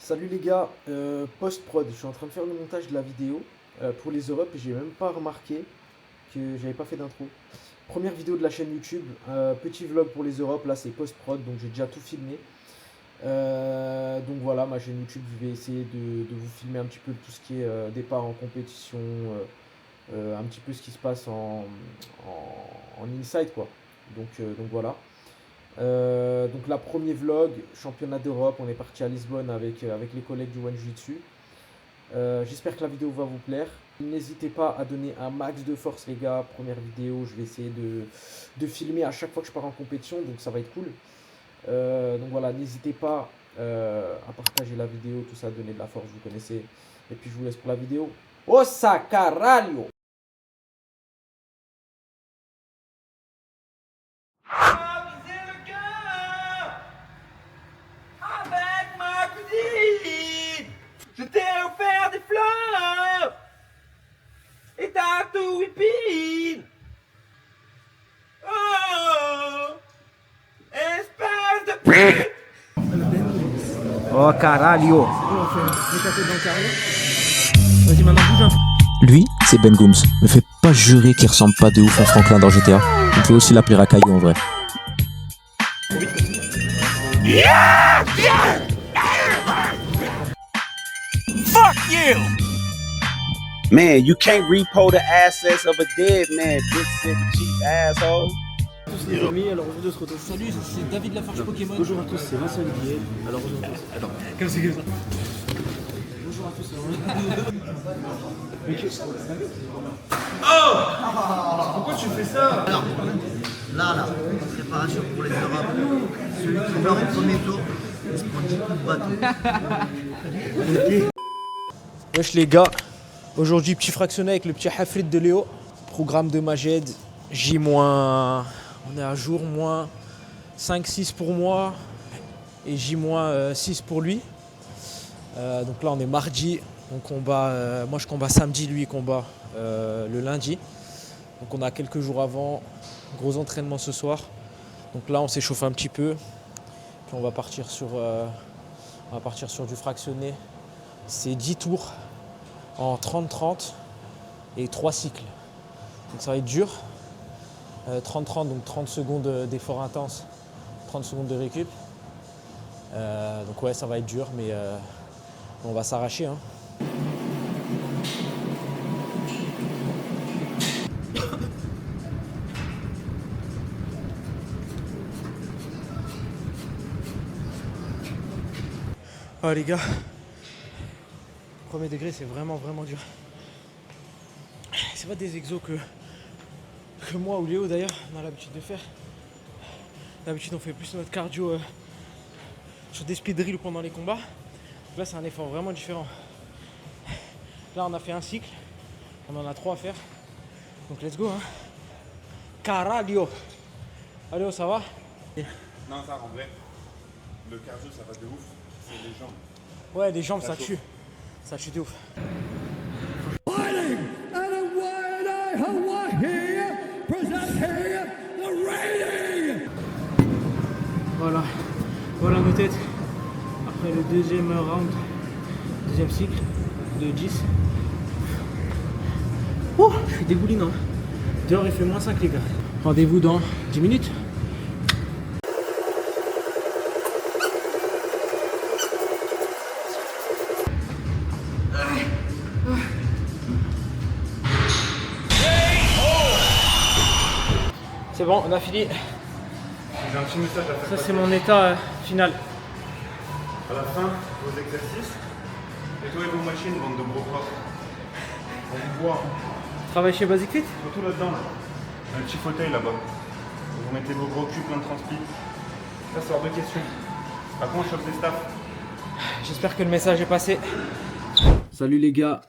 Salut les gars, post-prod, je suis en train de faire le montage de la vidéo pour les Europes et j'ai même pas remarqué que j'avais pas fait d'intro. Première vidéo de la chaîne YouTube, petit vlog pour les Europes, là c'est post-prod donc j'ai déjà tout filmé. Donc voilà, ma chaîne YouTube, je vais essayer de vous filmer un petit peu tout ce qui est départ en compétition, un petit peu ce qui se passe en inside quoi. Donc voilà. Donc la premier vlog, championnat d'Europe, on est parti à Lisbonne avec les collègues du One Jiu-Jitsu. J'espère que la vidéo va vous plaire. N'hésitez pas à donner un max de force les gars, première vidéo, je vais essayer de filmer à chaque fois que je pars en compétition, donc ça va être cool. Donc voilà, n'hésitez pas à partager la vidéo, tout ça, donner de la force, vous connaissez. Et puis je vous laisse pour la vidéo. Ossa caralho! Avisez le cœur avec ma cousine. Je t'ai offert des fleurs et t'as tout whipping. Oh, espèce de pute. Oh caralho! Vas-y maintenant bouge un peu. Lui, c'est Ben Gooms. Me fais pas jurer qu'il ressemble pas de ouf à Franklin dans GTA. On peut aussi l'appeler Racaillou en vrai. Fuck you. Man, you can't repo the assets of a dead man, bitch, sick, cheap asshole. Tous les amis, alors aujourd'hui on se retrouve. Salut, c'est David Lafarge Pokémon. Bonjour à tous, c'est Vincent Olivier. Alors aujourd'hui on se... Attends, comme ça. Bonjour à tous. Pourquoi tu fais ça? Alors, là, préparation pour les Europes. Celui qui meurt au premier tour, il se prend 10 coups de bateau. Wesh les gars, aujourd'hui petit fractionné avec le petit Hafrid de Léo. Programme de Majed, J-, on est à jour, moins 5-6 pour moi et J-6 pour lui. Donc là on est mardi, on combat, moi je combat samedi, lui il combat le lundi. Donc on a quelques jours avant, gros entraînement ce soir. Donc là on s'échauffe un petit peu, puis on va partir sur du fractionné. C'est 10 tours en 30-30 et 3 cycles. Donc ça va être dur. 30-30, donc 30 secondes d'effort intense, 30 secondes de récup. Donc ouais, ça va être dur, mais on va s'arracher. Hein. Oh les gars, premier degré c'est vraiment dur. C'est pas des exos que moi ou Léo d'ailleurs on a l'habitude de faire. D'habitude on fait plus notre cardio sur des speed drills pendant les combats. Là c'est un effort vraiment différent. Là on a fait un cycle, on en a 3 à faire. Donc let's go hein. Caralho. Allô, ça va? Non, ça en vrai, le cardio ça va de ouf, c'est les jambes. Ouais, les jambes ça tue. Ça tue de ouf. Voilà nos têtes. Après le deuxième round, deuxième cycle de 10. Oh, je suis dégoulinant. Dehors il fait -5 les gars. Rendez-vous dans 10 minutes. C'est bon, on a fini. J'ai un petit message à faire Ça passer. c'est mon état final. À la fin, vos exercices, nettoyez vos machines, bande de gros corps. On vous voit, Travaille chez Basic Fit? surtout là-dedans, là. Un petit fauteuil là-bas. Vous mettez vos gros culs plein de transpi. Ça c'est hors de question. Après on chope des staffs. J'espère que le message est passé. Salut les gars,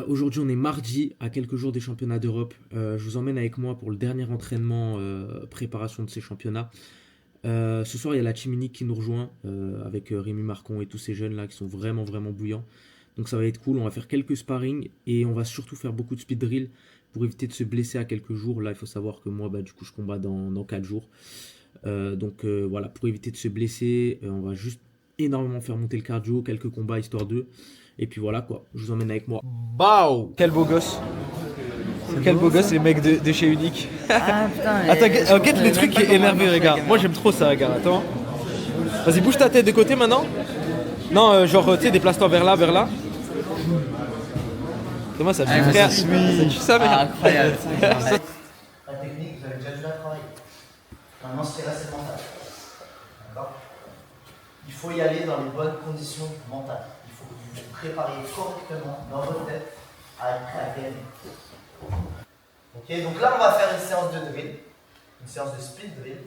aujourd'hui on est mardi, à quelques jours des championnats d'Europe. Je vous emmène avec moi pour le dernier entraînement, préparation de ces championnats. Ce soir il y a la team unique qui nous rejoint, avec Rémi Marcon et tous ces jeunes là qui sont vraiment bouillants. Donc ça va être cool, on va faire quelques sparring et on va surtout faire beaucoup de speed drill pour éviter de se blesser à quelques jours. Là il faut savoir que moi du coup je combats dans 4 jours. Donc voilà, pour éviter de se blesser, on va juste énormément faire monter le cardio, quelques combats histoire d'eux. Et puis voilà quoi, je vous emmène avec moi. Bao! Quel beau gosse! Quel beau gosse les mecs de chez Unique. Ah putain. Attends, guette le truc qui est énervé, regarde. Moi j'aime trop ça, regarde, attends. Vas-y, bouge ta tête de côté maintenant. Non, genre, tu sais, déplace-toi vers là, vers là. Comment ça fait frère? Oui. Ça merde. Incroyable. La technique, vous avez déjà dû la travailler. Maintenant, c'est là, c'est mental. D'accord? Il faut y aller dans les bonnes conditions mentales. Il faut que vous vous prépariez correctement dans votre tête à être prêt à gagner. Ok, donc là, on va faire une séance de drill, une séance de speed drill.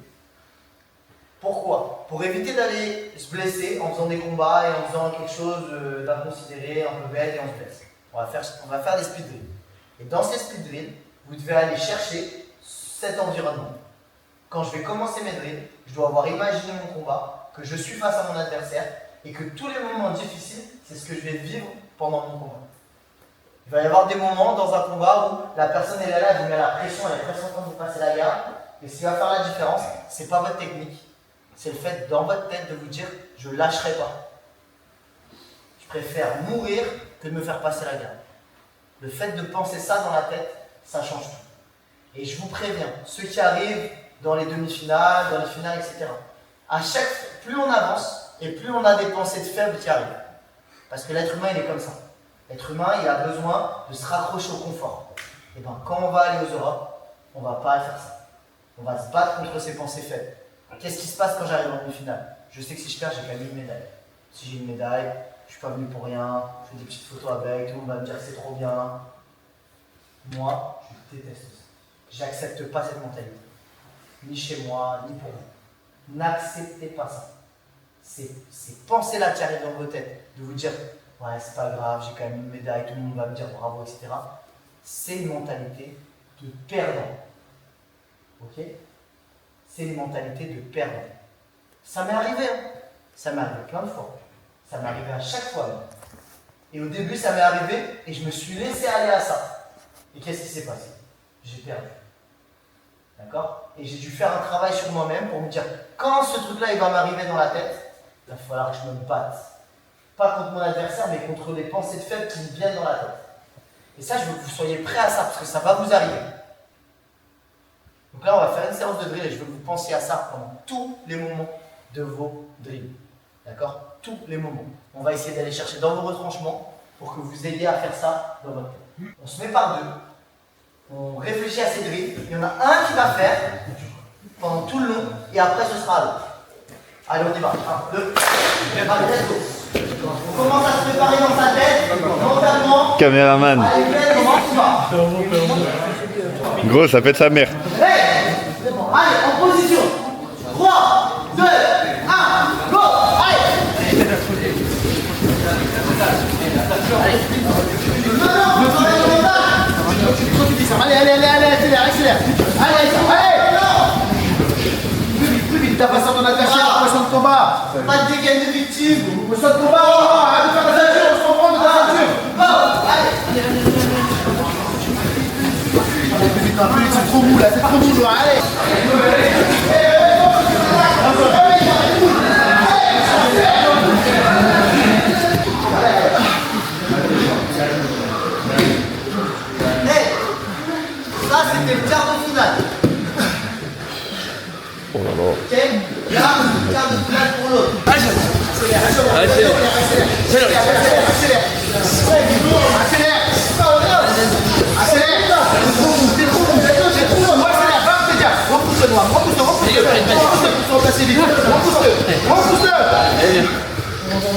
Pourquoi? Pour éviter d'aller se blesser en faisant des combats et en faisant quelque chose d'inconsidéré, un peu bête et on se blesse. On va faire des speed drills. Et dans ces speed drills, vous devez aller chercher cet environnement. Quand je vais commencer mes drills, je dois avoir imaginé mon combat, que je suis face à mon adversaire et que tous les moments difficiles, c'est ce que je vais vivre pendant mon combat. Il va y avoir des moments dans un combat où la personne est là, elle vous met la pression, elle est presque en train de vous passer la garde. Et ce qui va faire la différence, c'est pas votre technique, c'est le fait dans votre tête de vous dire je lâcherai pas. Je préfère mourir que de me faire passer la garde. Le fait de penser ça dans la tête, ça change tout. Et je vous préviens, ceux qui arrivent dans les demi-finales, dans les finales, etc. Plus on avance et plus on a des pensées de faibles qui arrivent. Parce que l'être humain, il est comme ça. L'être humain, il a besoin de se raccrocher au confort. Et bien, quand on va aller aux Europes, on ne va pas faire ça. On va se battre contre ces pensées faibles. Qu'est-ce qui se passe quand j'arrive en demi-finale? Je sais que si je perds, j'ai quand même une médaille. Si j'ai une médaille, je ne suis pas venu pour rien, je fais des petites photos avec, tout le monde va me dire que c'est trop bien. Moi, je déteste ça. J'accepte pas cette mentalité. Ni chez moi, ni pour vous. N'acceptez pas ça. C'est pensées-là qui arrivent dans vos têtes, de vous dire ouais, c'est pas grave, j'ai quand même une médaille, tout le monde va me dire bravo, etc. C'est une mentalité de perdant. Ok? C'est une mentalité de perdant. Ça m'est arrivé, hein. Ça m'est arrivé plein de fois. Ça m'est arrivé à chaque fois. Même. Et au début, ça m'est arrivé et je me suis laissé aller à ça. Et qu'est-ce qui s'est passé? J'ai perdu. D'accord? Et j'ai dû faire un travail sur moi-même pour me dire quand ce truc-là il va m'arriver dans la tête, il va falloir que je me batte. Pas contre mon adversaire, mais contre les pensées de faibles qui me viennent dans la tête. Et ça, je veux que vous soyez prêts à ça, parce que ça va vous arriver. Donc là, on va faire une séance de drill et je veux que vous pensiez à ça pendant tous les moments de vos drills. D'accord? Tous les moments. On va essayer d'aller chercher dans vos retranchements pour que vous ayez à faire ça dans votre tête. On se met par deux. On réfléchit à ces drills. Il y en a un qui va faire pendant tout le long et après ce sera à l'autre. Allez, on y va. 1, 2, allez, let's go. On commence à se préparer dans sa tête, mentalement. Caméraman. Allez, comment tu vas? Gros, ça pète sa mère. Hey, c'est bon. Allez, en position. 3, 2, 1, go. Allez. Allez, accélère. Allez. Plus vite, t'as pas sur ton adversaire, position de combat. Pas de dégaine de victime. Position de combat. Arrête de faire ta ceinture, on se comprend de ta ceinture. Allez. Plus vite, c'est trop mou là, allez. Ça c'était le quart de finale. Oh là là. Ok, là, quart de finale pour l'autre. Accélère.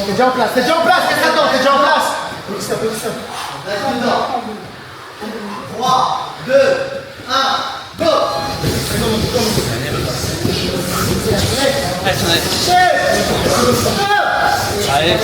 T'es déjà en place, qu'est-ce que t'attends, t'es déjà en place. Position. 3, 2, 1, go. Allez.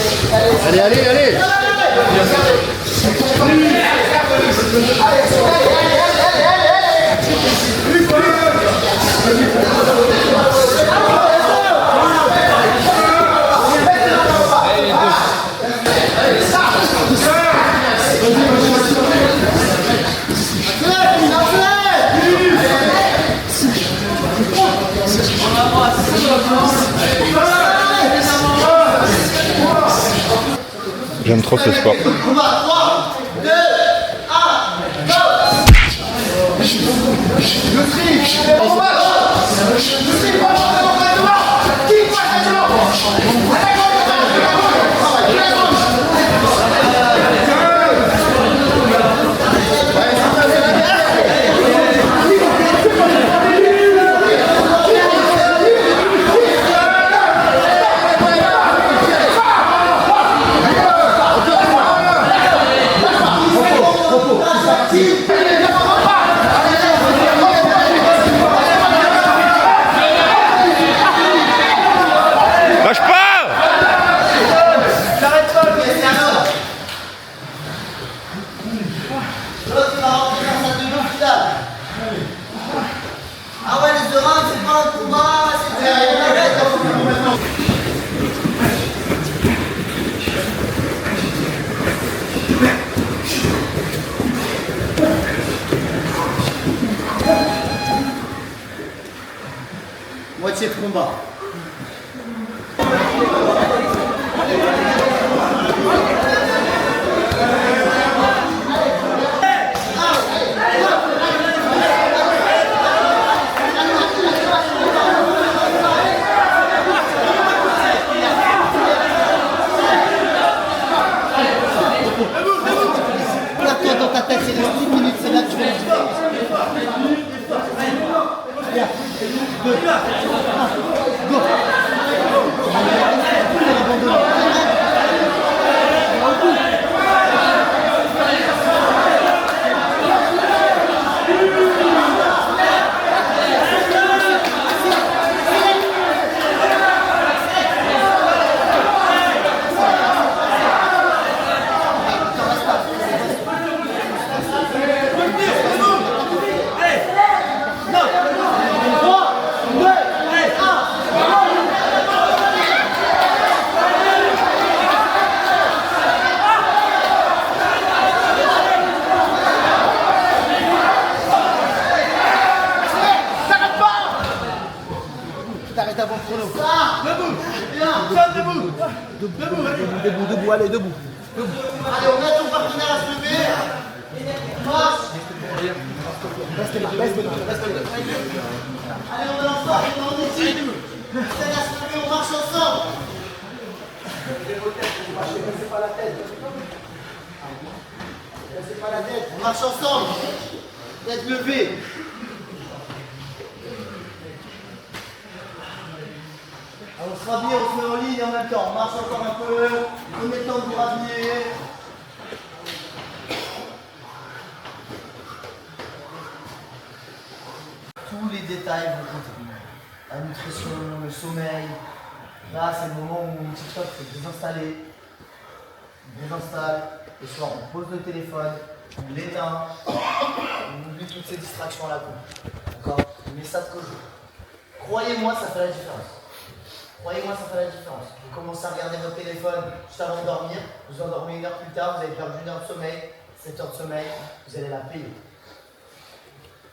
J'aime trop ce sport. Combat 3, 2, 1, go! Lâche pas! J'arrête pas, mais c'est un autre. L'autre il va rentrer dans sa demi-finale. Ah ouais, les Eurobes, c'est pas un combat, c'est derrière la tête. Moitié de combat. Place-toi dans ta tête, c'est dans 10 minutes, c'est là que tu vas le dire. 2, 1, go! T'arrêtes avant le chrono. Debout, allez, debout. Allez, on met ton partenaire à se lever. Marche. Restez là. Allez, on lance pas, on est ici. C'est à se lever, on marche ensemble. Laissez pas la tête. Laissez pas la tête, on marche ensemble. Tête levée. On se rhabille, on se met en ligne en même temps. On marche encore un peu. Prenez le temps de vous rhabiller. Tous les détails vont compter. La nutrition, le sommeil. Là, c'est le moment où TikTok faut désinstaller. On désinstalle. Le soir, on pose le téléphone. On l'éteint. On oublie toutes ces distractions-là. D'accord? On met ça de côté. Croyez-moi, ça fait la différence. Croyez-moi, ça fait la différence. Vous commencez à regarder votre téléphone juste avant de dormir, vous endormez 1 heure plus tard, vous avez perdu 1 heure de sommeil, 7 heures de sommeil, vous allez la payer.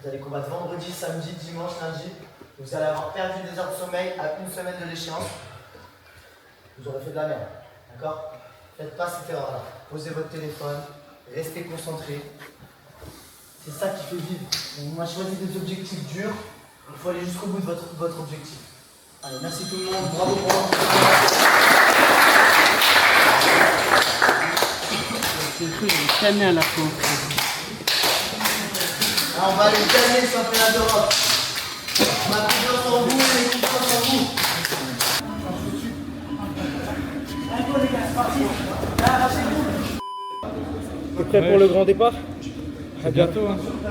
Vous allez combattre vendredi, samedi, dimanche, lundi, vous allez avoir perdu des heures de sommeil à 1 semaine de l'échéance. Vous aurez fait de la merde, d'accord? Faites pas cette erreur-là. Posez votre téléphone, restez concentré. C'est ça qui fait vivre. On a choisi des objectifs durs, il faut aller jusqu'au bout de votre objectif. Allez, merci tout le monde, bravo pour C'est cool, il est calmé à la fin. Alors, on va aller calmer le championnat d'Europe. On a confiance en vous, on a confiance en vous. Allez, les gars, c'est parti. Là, T'es prêt pour le grand départ? Bientôt.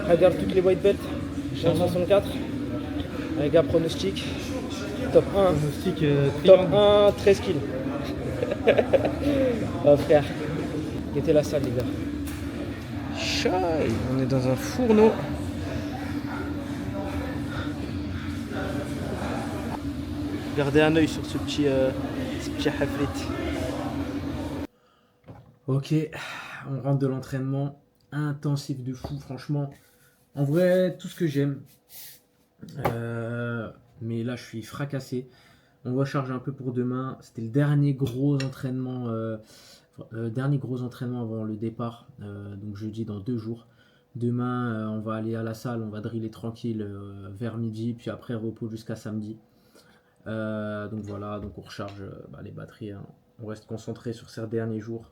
Regarde toutes les white belts. 164. Les gars, pronostic. Top 1. Pronostic Top 1, 13 kills. Oh frère. Guettez la salle les gars. Chai, on est dans un fourneau. Gardez un œil sur ce petit haflet. Ok, on rentre de l'entraînement. Intensif de fou, franchement. En vrai, tout ce que j'aime. Mais là, je suis fracassé. On recharge un peu pour demain. C'était le dernier gros entraînement Dernier gros entraînement avant le départ, donc jeudi dans 2 jours. Demain, on va aller à la salle, on va driller tranquille vers midi, puis après repos jusqu'à samedi. Donc voilà, donc on recharge les batteries, hein. On reste concentré sur ces derniers jours.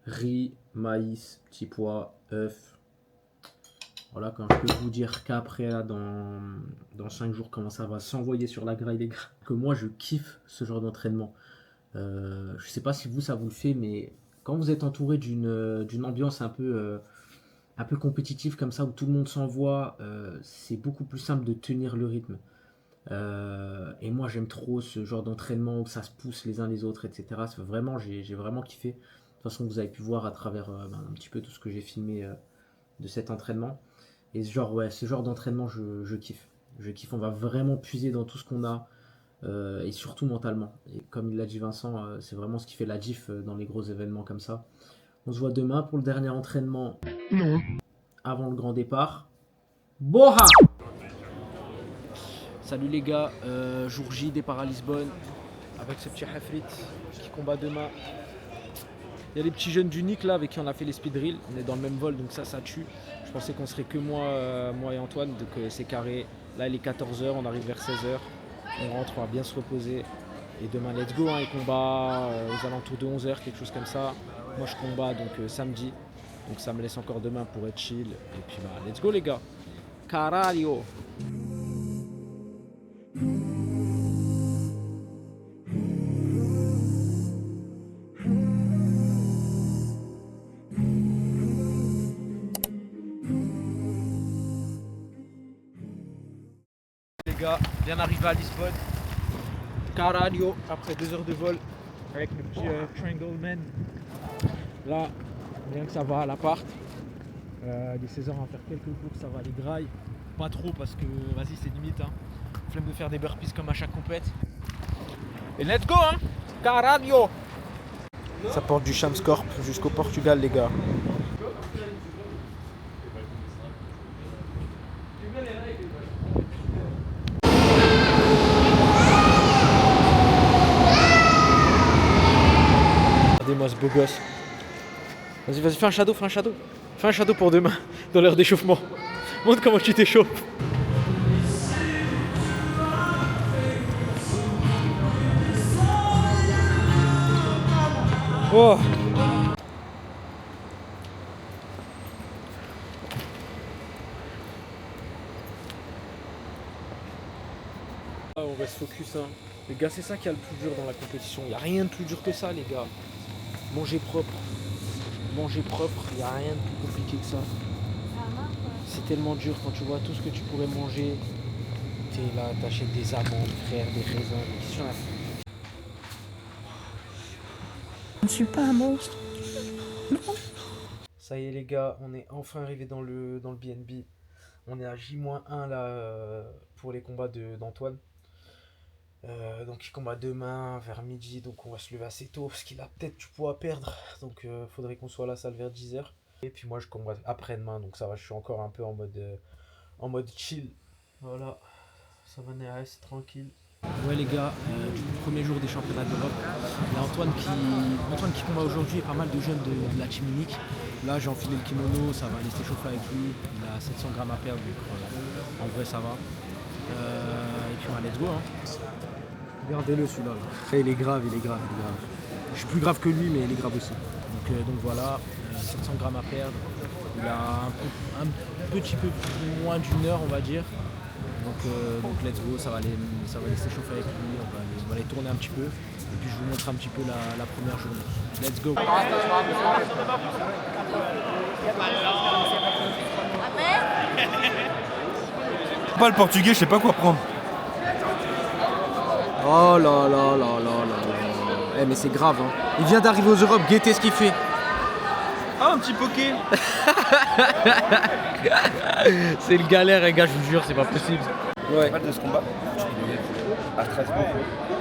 Riz, maïs, petits pois, œufs. Voilà, quand je peux vous dire qu'après, là, dans 5 jours, comment ça va s'envoyer sur la graille, les gars. Que moi, je kiffe ce genre d'entraînement. Je sais pas si vous, ça vous le fait, mais quand vous êtes entouré d'une ambiance un peu compétitive comme ça, où tout le monde s'envoie, c'est beaucoup plus simple de tenir le rythme. Et moi, j'aime trop ce genre d'entraînement où ça se pousse les uns les autres, etc. Vraiment, j'ai vraiment kiffé. De toute façon, vous avez pu voir à travers un petit peu tout ce que j'ai filmé de cet entraînement. Et ce genre d'entraînement, je kiffe. Je kiffe, on va vraiment puiser dans tout ce qu'on a, et surtout mentalement. Et comme il l'a dit Vincent, c'est vraiment ce qui fait la diff dans les gros événements comme ça. On se voit demain pour le dernier entraînement. Non. Avant le grand départ. Boha! Salut les gars, jour J, départ à Lisbonne. Avec ce petit Hafrit qui combat demain. Il y a les petits jeunes d'Unique là avec qui on a fait les speed drills. On est dans le même vol, donc ça tue. Je pensais qu'on serait que moi et Antoine, donc c'est carré. Là il est 14h, on arrive vers 16h. On rentre, on va bien se reposer. Et demain let's go, hein, les combats aux alentours de 11h, quelque chose comme ça. Moi je combats donc samedi. Donc ça me laisse encore demain pour être chill. Et puis let's go les gars. Caralho. Les gars, bien arrivé à Lisbonne. Caralho, après 2 heures de vol avec le petit Triangle Man. Là, bien que ça va à l'appart. Il est 16h, on va faire quelques courses, ça va les grailles. Pas trop parce que vas-y c'est limite, hein. Flemme de faire des burpees comme à chaque compète. Et let's go, hein. Caralho. Ça porte du Chamscorp jusqu'au Portugal les gars. Regardez-moi ce beau gosse. Vas-y, fais un shadow, Fais un shadow pour demain, dans l'heure d'échauffement. Montre comment tu t'échauffes. Oh. On reste focus, hein. Les gars, c'est ça qui a le plus dur dans la compétition. Il n'y a rien de plus dur que ça, les gars. Manger propre, il n'y a rien de plus compliqué que ça. C'est tellement dur quand tu vois tout ce que tu pourrais manger. T'es là, t'achètes des amandes, frère, des raisins. Je ne suis pas un monstre. Ça y est les gars, on est enfin arrivé dans le BNB. On est à J-1 là pour les combats d'Antoine. Donc il combat demain vers midi, donc on va se lever assez tôt parce qu'il a peut-être du poids à perdre. Donc faudrait qu'on soit à la salle vers 10h. Et puis moi je combat après-demain, donc ça va, je suis encore un peu en mode chill. Voilà, ça va nice, tranquille. Ouais les gars, du premier jour des championnats d'Europe, il y a Antoine qui combat aujourd'hui et pas mal de jeunes de la team unique. Là j'ai enfilé le kimono, ça va aller s'échauffer avec lui, il a 700 grammes à perdre, donc en vrai ça va. Et puis let's go, hein. Regardez-le celui-là. Là. Il est grave. Je suis plus grave que lui, mais il est grave aussi. Donc voilà, 700 grammes à perdre. Il a un petit peu moins d'une heure, on va dire. Donc let's go, ça va aller s'échauffer avec lui. On va aller tourner un petit peu. Et puis je vous montre un petit peu la première journée. Let's go. Pas le portugais, je sais pas quoi prendre. Oh là là. Eh mais c'est grave, hein. Il vient d'arriver aux Europes, guettez ce qu'il fait. Ah, un petit poké. C'est le galère les gars, je vous jure, c'est pas possible. Ouais. Pas de ce combat. À Strasbourg.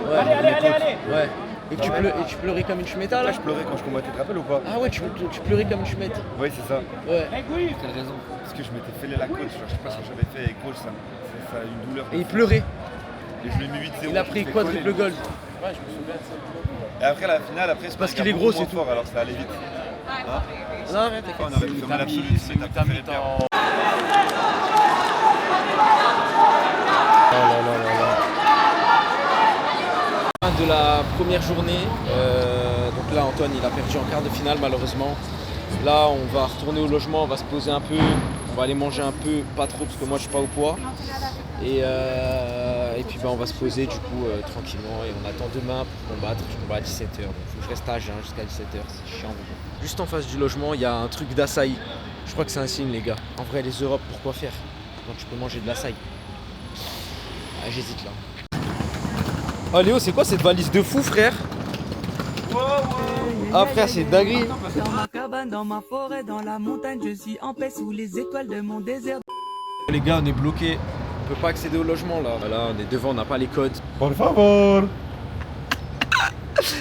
Ouais. Allez. Ouais. Et tu pleurais comme une chumetta là? Là, je pleurais quand je combattais, tu te rappelles ou pas? Ah ouais, tu pleurais comme une chumette. Oui, c'est ça. Ouais. Quelle raison? Parce que je m'étais fêlé la côte, je sais pas ce que j'avais fait avec gauche, ça a une douleur. Et il pleurait. Et je lui ai mis 8-0. Il a pris quadruple gold. Ouais, je me souviens de ça. Et après la finale, après c'est parce qu'il est gros, c'est tout. fort, alors ça allait vite. Hein Non, arrête, on aurait pu faire l'absolu, c'est ta préférée de perdre. De la première journée, donc là Antoine il a perdu en quart de finale malheureusement. Là on va retourner au logement, on va se poser un peu, on va aller manger un peu, pas trop parce que moi je suis pas au poids. Et puis on va se poser du coup tranquillement et on attend demain pour combattre. Je combats à 17h, donc faut que je reste à jeun jusqu'à 17h, c'est chiant. Juste en face du logement il y a un truc d'açaï. Je crois que c'est un signe les gars. En vrai les Europes pourquoi faire quand tu peux manger de l'açaï? Ah, j'hésite là. Oh Léo, c'est quoi cette valise de fou, frère? Ah frère, c'est dinguerie. Dans ma cabane, dans ma forêt, dans la montagne, je suis en paix sous les étoiles de mon désert. Les gars, on est bloqués. On peut pas accéder au logement là. Voilà, on est devant, on n'a pas les codes. Por favor.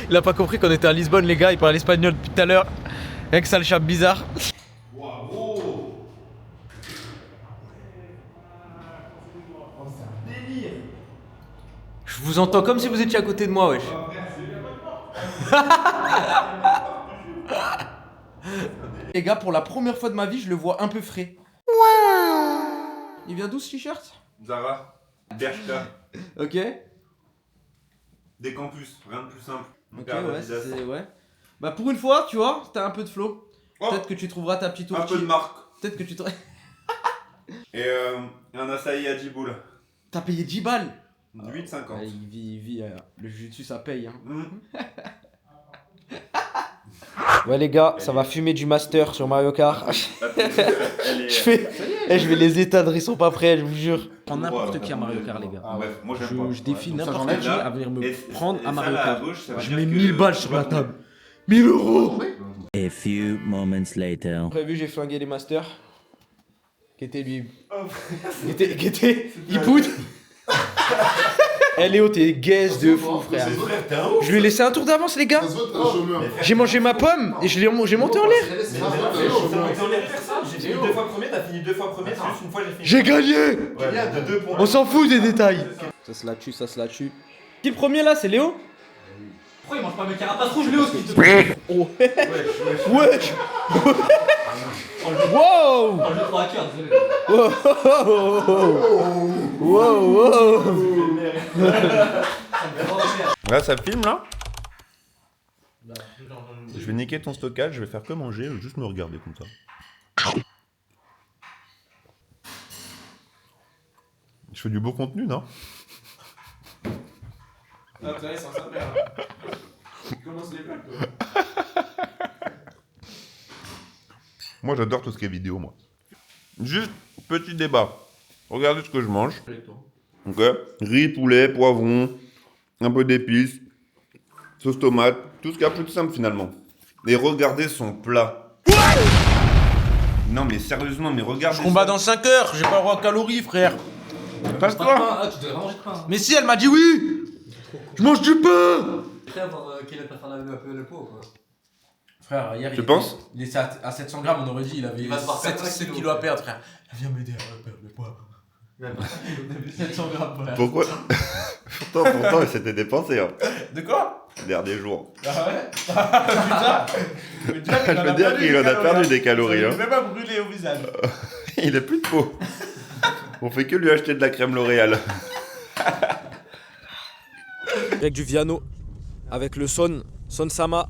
Il a pas compris qu'on était à Lisbonne, les gars. Il parle espagnol depuis tout à l'heure. Avec ça, le chat bizarre. Je vous entends comme si vous étiez à côté de moi, wesh. Les gars, pour la première fois de ma vie, je le vois un peu frais. Il vient d'où ce t-shirt? Zara, Bershka. Ok. Des campus, rien de plus simple. Ok, ouais, c'est ouais. Bah pour une fois, tu vois, t'as un peu de flow. Oh. Peut-être que tu trouveras ta petite Un peu de marque. Peut-être que tu te... Et un açaï à 10 boules. T'as payé 10 balles. 8,50. Ouais, il vit le jiu-jitsu ça paye hein. Ouais les gars, ça va fumer du master sur Mario Kart. je vais les éteindre, ils sont pas prêts, je vous jure. Je prends n'importe qui à Mario Kart les gars. Moi j'aime pas. Je défie Ouais, n'importe qui à venir me prendre à Mario Kart. Je Je mets 1000 balles sur la table. 1000 euros. A few moments later. Vous avez vu, j'ai flingué les masters. Qui était lui. Qui était. Il poudre. Eh Léo, t'es gaze de fou, frère. Je lui ai laissé un tour d'avance, les gars. J'ai mangé ma pomme et j'ai monté en l'air. J'ai fini 2 fois premier, t'as fini 2 fois premier, c'est juste une fois j'ai fini. J'ai gagné. De 2 points. On s'en fout des détails. Ça se la tue, ça se la tue. Qui le premier là, c'est Léo? Pourquoi il mange pas mes carapaces rouges, Léo, s'il te plaît? Oh. Wesh. Wow. Oh, je 3 cœurs, désolé. Wow. Là, ça filme là. Je vais niquer ton stockage, je vais faire que manger, juste me regarder comme ça. Je fais du beau contenu, non? Ah, tu vois, sans sa mère. Tu commences les blagues, toi. Moi, j'adore tout ce qui est vidéo, moi. Juste, petit débat. Regardez ce que je mange. Ok. Riz, poulet, poivron, un peu d'épices, sauce tomate, tout ce qu'il y a plus de simple finalement. Et regardez son plat. Non mais sérieusement, mais regardez. Je combats dans 5 heures, j'ai pas le droit de calories, frère. Passe-toi. Ah, tu devrais manger de pain. Mais si, elle m'a dit oui. Je mange du pain. Prêt à voir quel est le pot, quoi. Frère, hier, Tu penses? Il était à 700 grammes, on aurait dit, il avait Il va se faire 7 kilos à perdre, frère. Viens m'aider à perdre le poids. 700 grammes, frère. Pourquoi? pourtant, il s'était dépensé, hein. De quoi? Les derniers jours. Ah ouais? Putain. Je veux dire qu'il en a perdu des calories, hein. Il est même pas brûlé au visage. Il a plus de peau. On fait que lui acheter de la crème L'Oréal. Avec du Viano, avec le Son Sama.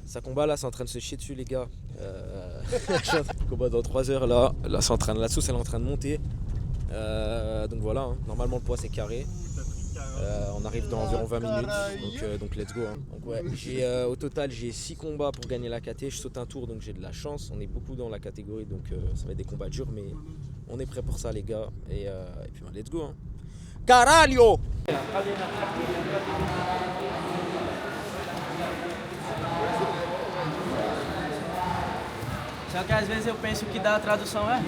Ça combat là, c'est en train de se chier dessus les gars. Combat dans 3 heures là. Là c'est en train de, la sauce elle est en train de monter. Donc voilà, hein. Normalement le poids c'est carré. On arrive dans environ 20 minutes. Donc let's go. Hein. Donc ouais, au total j'ai 6 combats pour gagner la KT. Je saute un tour donc j'ai de la chance. On est beaucoup dans la catégorie donc ça va être des combats durs mais on est prêt pour ça les gars. Et puis let's go. Hein. Caralho! Só que às vezes eu penso que dá a tradução é.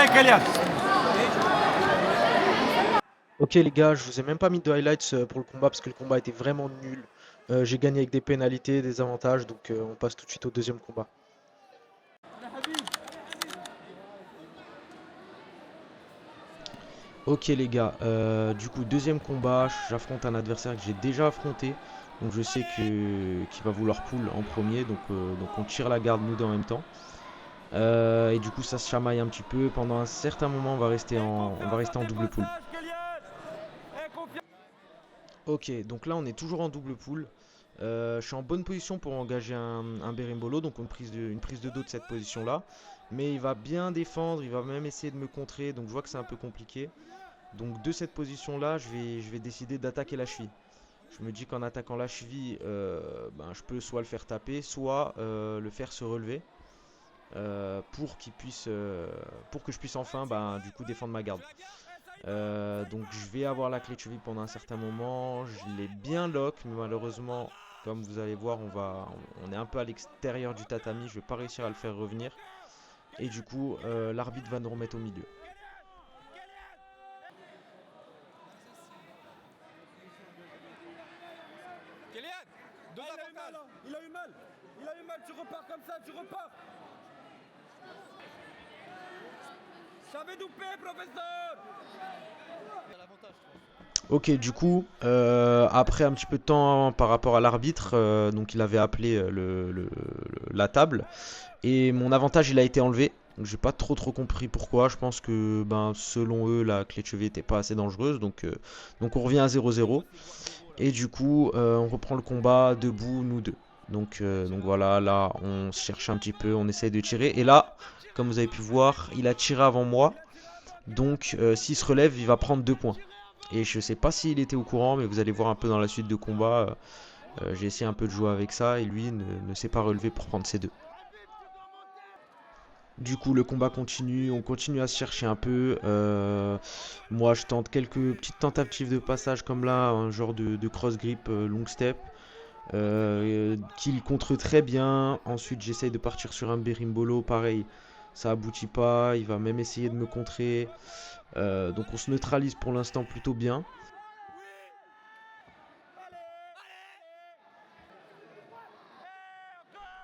Allez, Kylian. Ok les gars, je vous ai même pas mis de highlights pour le combat parce que le combat était vraiment nul. J'ai gagné avec des pénalités, des avantages, donc on passe tout de suite au deuxième combat. Ok les gars, du coup deuxième combat, j'affronte un adversaire que j'ai déjà affronté. Donc je sais qu'il va vouloir pull en premier, donc on tire la garde nous deux en même temps. Et du coup ça se chamaille un petit peu. Pendant un certain moment on va rester en double pull. Ok, donc là on est toujours en double pull. Je suis en bonne position pour engager un berimbolo, donc une prise de dos de cette position là. Mais il va bien défendre, il va même essayer de me contrer, donc je vois que c'est un peu compliqué. Donc de cette position là, je vais décider d'attaquer la cheville. Je me dis qu'en attaquant la cheville, je peux soit le faire taper, soit le faire se relever. Pour que je puisse enfin du coup défendre ma garde. Donc je vais avoir la clé de cheville pendant un certain moment. Je l'ai bien lock, mais malheureusement, comme vous allez voir, on est un peu à l'extérieur du tatami. Je vais pas réussir à le faire revenir. Et du coup, l'arbitre va nous remettre au milieu. Kylian, deux avantages. Il a eu mal. Il a eu mal. Tu repars comme ça. Tu repars. J'avais dopé, professeur. Ok, du coup, après un petit peu de temps par rapport à l'arbitre, donc il avait appelé la table et mon avantage il a été enlevé. Donc j'ai pas trop compris pourquoi. Je pense que selon eux la clé de cheville était pas assez dangereuse, donc on revient à 0-0 et du coup on reprend le combat debout nous deux. Donc voilà, là on se cherche un petit peu, on essaye de tirer et là, comme vous avez pu voir, il a tiré avant moi. Donc s'il se relève, il va prendre 2 points. Et je sais pas s'il était au courant, mais vous allez voir un peu dans la suite de combat. J'ai essayé un peu de jouer avec ça et lui ne s'est pas relevé pour prendre ses 2. Du coup le combat continue, on continue à se chercher un peu. Moi je tente quelques petites tentatives de passage comme là, un genre de cross grip long step. Qu'il contre très bien. Ensuite j'essaye de partir sur un berimbolo, pareil. Ça aboutit pas, il va même essayer de me contrer. Donc on se neutralise pour l'instant plutôt bien.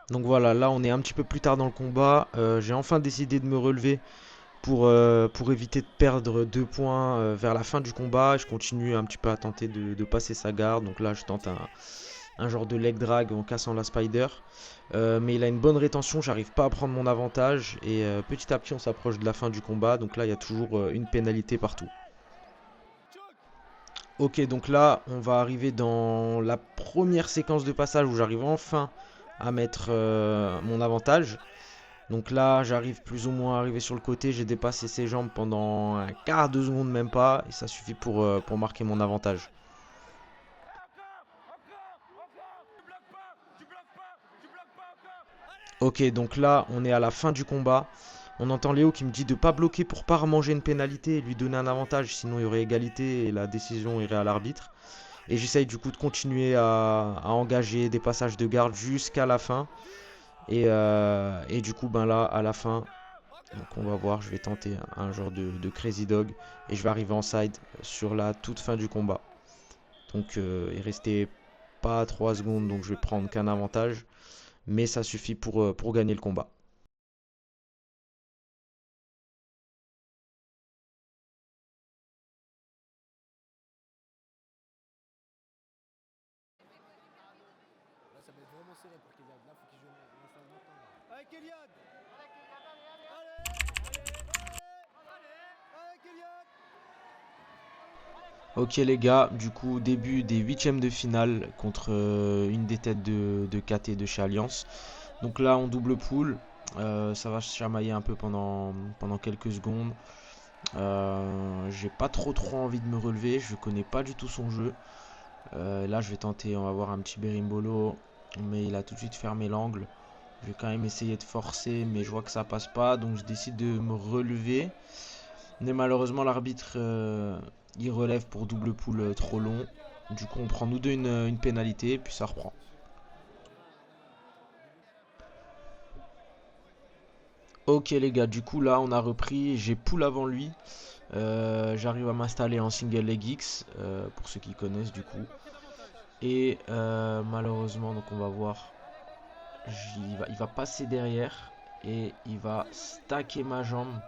Donc voilà, là on est un petit peu plus tard dans le combat. J'ai enfin décidé de me relever pour éviter de perdre 2 points vers la fin du combat. Je continue un petit peu à tenter de passer sa garde. Donc là je tente un genre de leg drag en cassant la spider. Mais il a une bonne rétention, j'arrive pas à prendre mon avantage. Et petit à petit on s'approche de la fin du combat. Donc là il y a toujours une pénalité partout. Ok, donc là on va arriver dans la première séquence de passage où j'arrive enfin à mettre mon avantage. Donc là j'arrive plus ou moins à arriver sur le côté. J'ai dépassé ses jambes pendant un quart de seconde, même pas. Et ça suffit pour marquer mon avantage. Ok, donc là on est à la fin du combat. On entend Léo qui me dit de pas bloquer pour pas remanger une pénalité et lui donner un avantage, sinon il y aurait égalité et la décision irait à l'arbitre. Et j'essaye du coup de continuer à engager des passages de garde jusqu'à la fin. Et du coup là à la fin, donc on va voir, je vais tenter un genre de crazy dog. Et je vais arriver en side sur la toute fin du combat. Donc il restait pas 3 secondes, donc je vais prendre qu'un avantage. Mais ça suffit pour gagner le combat. Ça va être vraiment serré pour Kylian. Là, faut qu'il joue maintenant. Allez, Kylian. Allez, Kylian. Ok les gars, du coup début des 8ème de finale contre une des têtes de KT de chez Alliance. Donc là on double pool, ça va se chamailler un peu pendant quelques secondes. J'ai pas trop envie de me relever, je connais pas du tout son jeu. Là je vais tenter, on va voir un petit berimbolo, mais il a tout de suite fermé l'angle. Je vais quand même essayer de forcer, mais je vois que ça passe pas, donc je décide de me relever. Mais malheureusement l'arbitre il relève pour double pool trop long. Du coup on prend nous deux une pénalité, puis ça reprend. Ok les gars, du coup là on a repris, j'ai pull avant lui. J'arrive à m'installer en single leg X, pour ceux qui connaissent du coup. Et malheureusement, donc on va voir, il va passer derrière et il va stacker ma jambe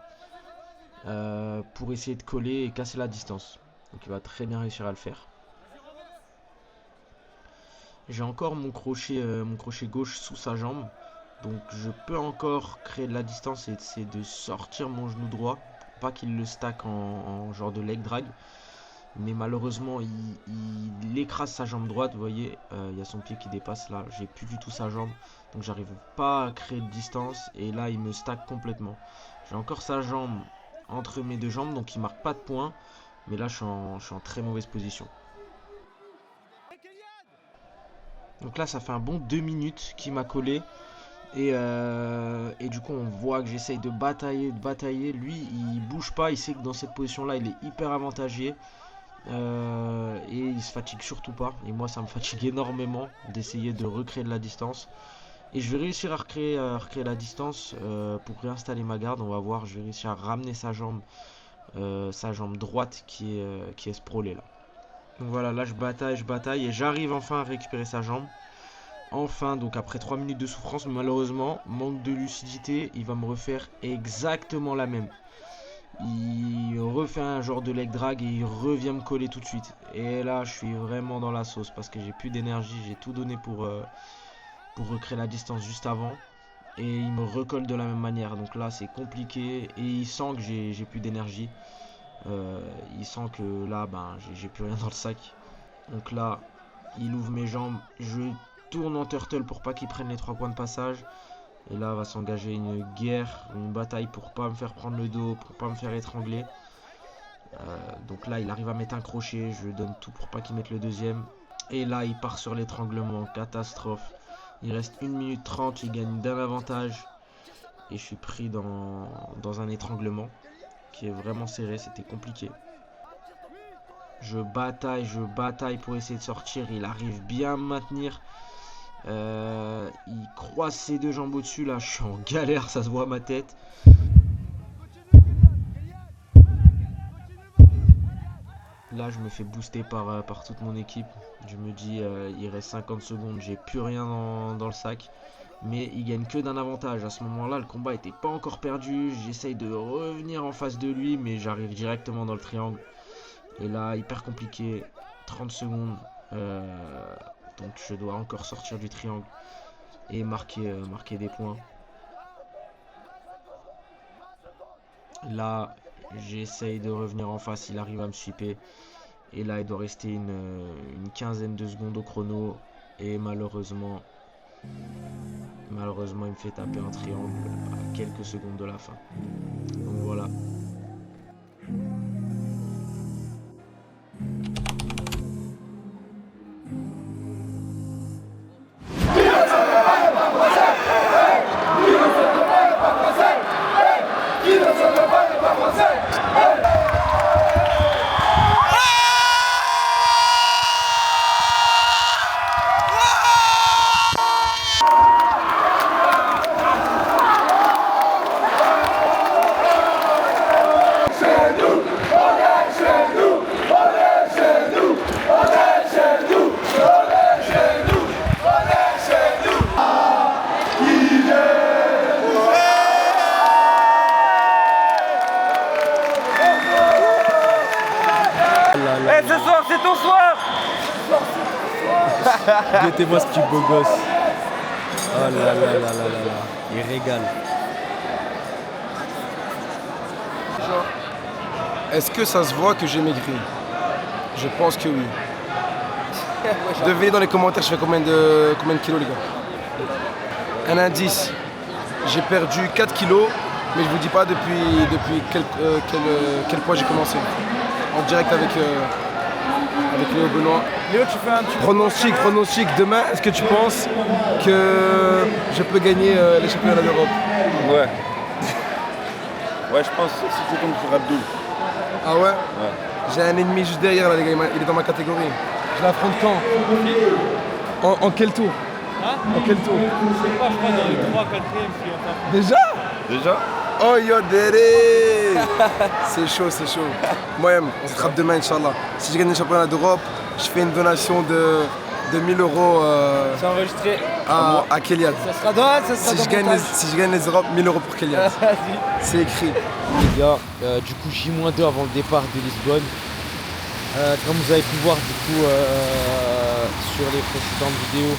pour essayer de coller et casser la distance. Donc il va très bien réussir à le faire. J'ai encore mon crochet gauche sous sa jambe. Donc je peux encore créer de la distance et essayer de sortir mon genou droit pour pas qu'il le stack en genre de leg drag. Mais malheureusement il écrase sa jambe droite. Vous voyez, il y a son pied qui dépasse là. J'ai plus du tout sa jambe. Donc j'arrive pas à créer de distance. Et là il me stack complètement. J'ai encore sa jambe entre mes deux jambes. Donc il marque pas de points. Mais là je suis en très mauvaise position. Donc là ça fait un bon 2 minutes qu'il m'a collé. Et du coup on voit que j'essaye de batailler. Lui il bouge pas, il sait que dans cette position là il est hyper avantagé. Et il se fatigue surtout pas. Et moi ça me fatigue énormément d'essayer de recréer de la distance. Et je vais réussir à recréer la distance pour réinstaller ma garde. On va voir, je vais réussir à ramener sa jambe droite qui est sprawlée là. Donc voilà, là je bataille et j'arrive enfin à récupérer sa jambe. Enfin, donc après 3 minutes de souffrance, malheureusement, manque de lucidité, il va me refaire exactement la même. Il refait un genre de leg drag et il revient me coller tout de suite. Et là, je suis vraiment dans la sauce parce que j'ai plus d'énergie, j'ai tout donné pour recréer la distance juste avant. Et il me recolle de la même manière, donc là c'est compliqué et il sent que j'ai plus d'énergie. Il sent que là, ben, j'ai plus rien dans le sac. Donc là, il ouvre mes jambes, je tourne en turtle pour pas qu'il prenne les 3 points de passage. Et là va s'engager une guerre, une bataille pour pas me faire prendre le dos, pour pas me faire étrangler. Donc là il arrive à mettre un crochet, je donne tout pour pas qu'il mette le deuxième. Et là il part sur l'étranglement, catastrophe. Il reste 1 minute 30, il gagne d'un avantage. Et je suis pris dans un étranglement qui est vraiment serré, c'était compliqué. Je bataille pour essayer de sortir, il arrive bien à me maintenir. Il croise ses deux jambes au-dessus, là je suis en galère, ça se voit à ma tête. Là je me fais booster par toute mon équipe. Je me dis il reste 50 secondes, j'ai plus rien dans le sac. Mais il gagne que d'un avantage. À ce moment là le combat était pas encore perdu. J'essaye de revenir en face de lui, mais j'arrive directement dans le triangle. Et là hyper compliqué, 30 secondes. Donc je dois encore sortir du triangle et marquer des points. Là j'essaye de revenir en face, il arrive à me sweeper. Et là il doit rester une quinzaine de secondes au chrono. Et malheureusement il me fait taper un triangle à quelques secondes de la fin. Donc voilà. Eh, ce soir, c'est ton soir. Mettez-moi ce petit beau gosse. Oh là là là là là là. Il régale. Est-ce que ça se voit que j'ai maigri? Je pense que oui. Devinez dans les commentaires, je fais combien de kilos, les gars? Un indice. J'ai perdu 4 kilos, mais je vous dis pas depuis quel poids j'ai commencé. En direct avec Léo Benoît. Léo, tu fais un petit Pronostic. Demain, est-ce que tu penses que je peux gagner les championnats d'Europe? Ouais. Ouais, je pense que c'est comme sur Abdul. Ah ouais? Ouais. J'ai un ennemi juste derrière là, les gars, il est dans ma catégorie. Je l'affronte quand? En quel tour? Hein? En quel tour? Je sais pas, je crois dans les 3-4e si on t'affronte. Déjà? Déjà? Oh yo Deré. C'est chaud, c'est chaud. Moi-même, on se rattrape demain, Inch'Allah. Si je gagne le championnat d'Europe, je fais une donation de 1000 euros C'est enregistré. à Kélian. Ça sera droit, ça sera Si je gagne les Europes, 1000 euros pour Kélian. C'est écrit. Les gars, du coup J-2 avant le départ de Lisbonne. Comme vous avez pu voir du coup sur les précédentes vidéos,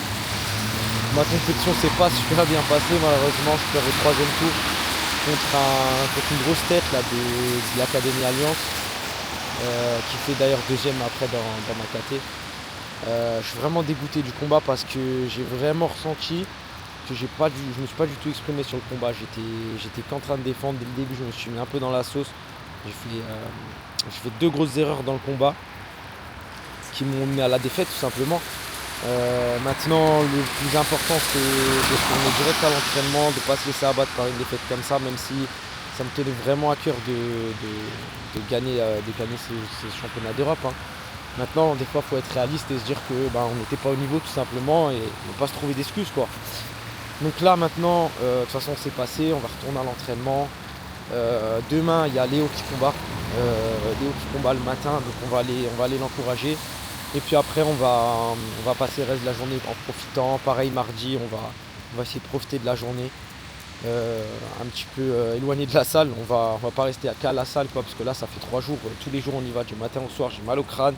ma compétition s'est pas super bien passée malheureusement. Je perds au 3e tour contre une grosse tête là, de l'Académie Alliance qui fait d'ailleurs 2e après dans ma KT. Je suis vraiment dégoûté du combat parce que j'ai vraiment ressenti que je me suis pas du tout exprimé sur le combat. J'étais qu'en train de défendre dès le début, je me suis mis un peu dans la sauce. J'ai fait 2 grosses erreurs dans le combat qui m'ont mené à la défaite tout simplement. Maintenant le plus important c'est de se tourner direct à l'entraînement, de ne pas se laisser abattre par une défaite comme ça, même si ça me tenait vraiment à cœur de gagner ces championnats d'Europe. Hein. Maintenant des fois il faut être réaliste et se dire que on n'était pas au niveau tout simplement et ne pas se trouver d'excuses quoi. Donc là maintenant, de toute façon c'est passé, on va retourner à l'entraînement. Demain il y a Léo qui combat. Léo qui combat le matin, donc on va aller l'encourager. Et puis après on va passer le reste de la journée en profitant. Pareil mardi, on va essayer de profiter de la journée. Un petit peu éloigné de la salle. On va pas rester qu'à la salle quoi, parce que là ça fait 3 jours, tous les jours on y va du matin au soir, j'ai mal au crâne.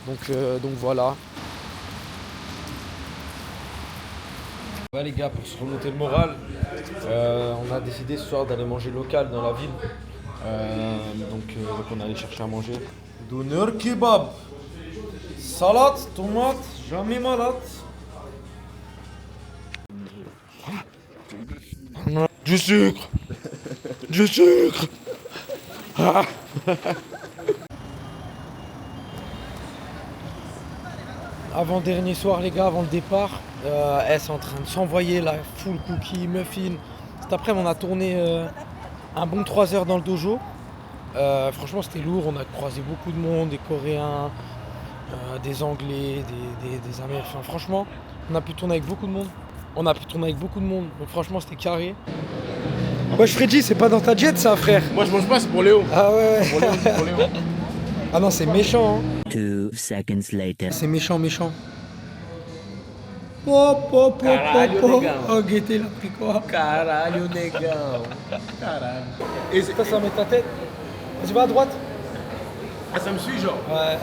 Donc voilà. Ouais les gars, pour se remonter le moral, on a décidé ce soir d'aller manger local dans la ville. Donc on est allé chercher à manger. Doner kebab, salade, tomate, jamais malade. Du sucre. Du sucre. Avant dernier soir les gars, avant le départ, elle est en train de s'envoyer la full cookie, muffin. Cet après-midi on a tourné un bon 3 heures dans le dojo. Franchement c'était lourd, on a croisé beaucoup de monde, des Coréens, des Anglais, des Américains. Franchement, on a pu tourner avec beaucoup de monde. Donc franchement c'était carré. Wesh Freddy, c'est pas dans ta jet ça frère. Moi je mange pas, c'est pour Léo. Ah ouais. Pour Léo. Ah non c'est méchant hein. 2 seconds later. C'est méchant. Oh, Guetté, il a pris quoi? Caralho, negão. Caralho. Et ça met ta tête. Vas-y, va à droite. Ah, ça me suit, genre? Ouais.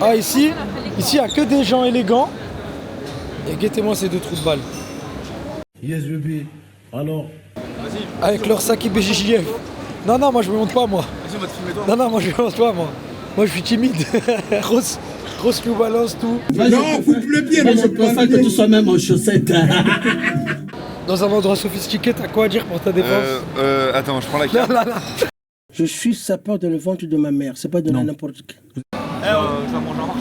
Ah, ici, il n'y a que des gens élégants. Et guettez-moi ces 2 trous de balle. Yes, bébé. Alors? Vas-y. Avec leur sac IBJJF. Non, moi je me monte pas, moi. Vas-y, on va te filmer toi. Non, moi je me monte pas, moi. Moi je suis timide. Grosse New Balance, tout. Non, coupe le pied, mais je préfère que tu sois même en chaussettes. Dans un endroit sophistiqué, t'as quoi à dire pour ta défense? Attends, je prends la carte. Non. Je suis sapeur de le ventre de ma mère, c'est pas de n'importe qui. Je vais manger en marche.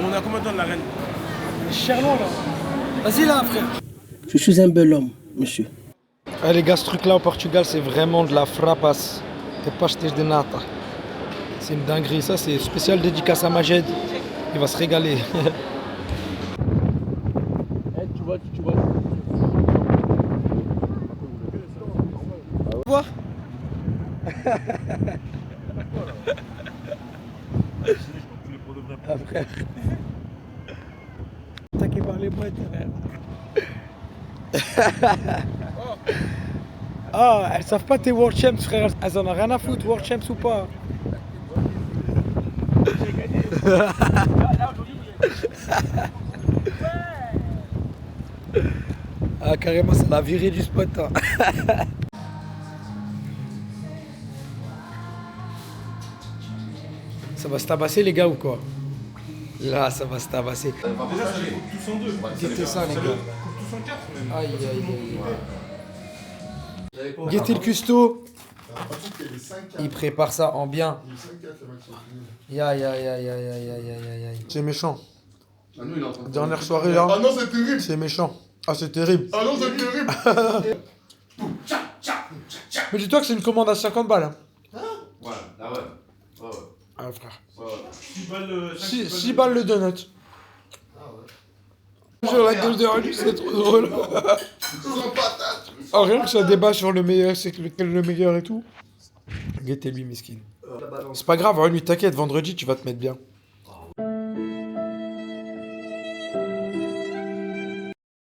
On est à combien de temps de la reine? Cherlon là. Vas-y là, frère. Je suis un bel homme, monsieur. Ah, les gars, ce truc là au Portugal, c'est vraiment de la frappasse. T'es pas acheté de nata. C'est une dinguerie, ça c'est spécial dédicace à Majed. Il va se régaler. Tu vois. Voir. Après. T'inquiète pas les boîtes, frère. Ah, elles savent pas tes World Champs, frère. Elles en ont rien à foutre, World Champs ou pas. Ah, carrément, ça l'a viré du spot. Hein. Ça va se tabasser, les gars, ou quoi? Là, ça va se tabasser. Déjà, ça les coupe tous en 2. Guettez ça, les gars. Coupe tous en 4 même. Aïe. Guettez le custo. Il prépare ça en bien. Aïe. C'est méchant. Dernière soirée là. Ah non, c'est terrible. C'est méchant. Ah, c'est terrible. Ah non, c'est terrible. Mais dis-toi que c'est une commande à 50 balles. Hein. Ouais. Ah, frère. 6 balles le donut. Sur la gueule de Relu, c'est trop drôle. Oh, rien que ça débat sur le meilleur, c'est lequel le meilleur et tout. Guettez-lui, miskin. C'est pas grave, lui, t'inquiète, vendredi, tu vas te mettre bien.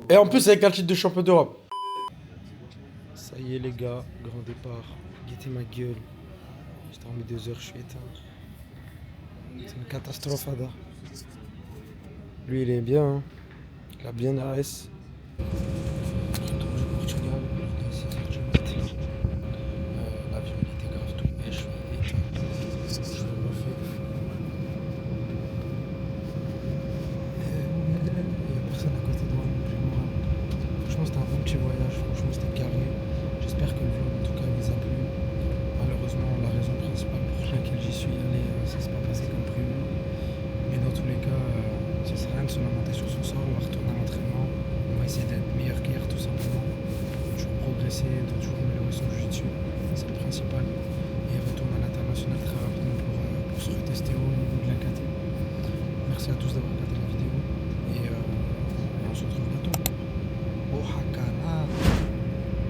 Et en plus, avec un titre de champion d'Europe. Ça y est, les gars, grand départ. Guettez ma gueule. J'ai dormi 2 heures, je suis éteint. C'est une catastrophe, Ada. Lui, il est bien, hein. Il a bien AS. Retour du Portugal, l'avion il était grave tout, et je suis éteint. Je le refais. Il n'y a personne à côté de moi, donc je vais mourir. Franchement, c'était un bon petit voyage, franchement, c'était carré. J'espère que le vlog, en tout cas, vous a plu. Malheureusement, la raison principale pour laquelle j'y suis allé, ça s'est pas passé comme prévu. Mais dans tous les cas, ça sert à rien de se lamenter sur son sort, on va retourner à l'entraînement. On va essayer d'être meilleur qu'hier, tout simplement. Toujours progresser, de toujours améliorer son jiu-jitsu, c'est le principal. Et retourner à l'international très rapidement pour se retester au niveau de la KT. Merci à tous d'avoir regardé la vidéo et on se retrouve bientôt.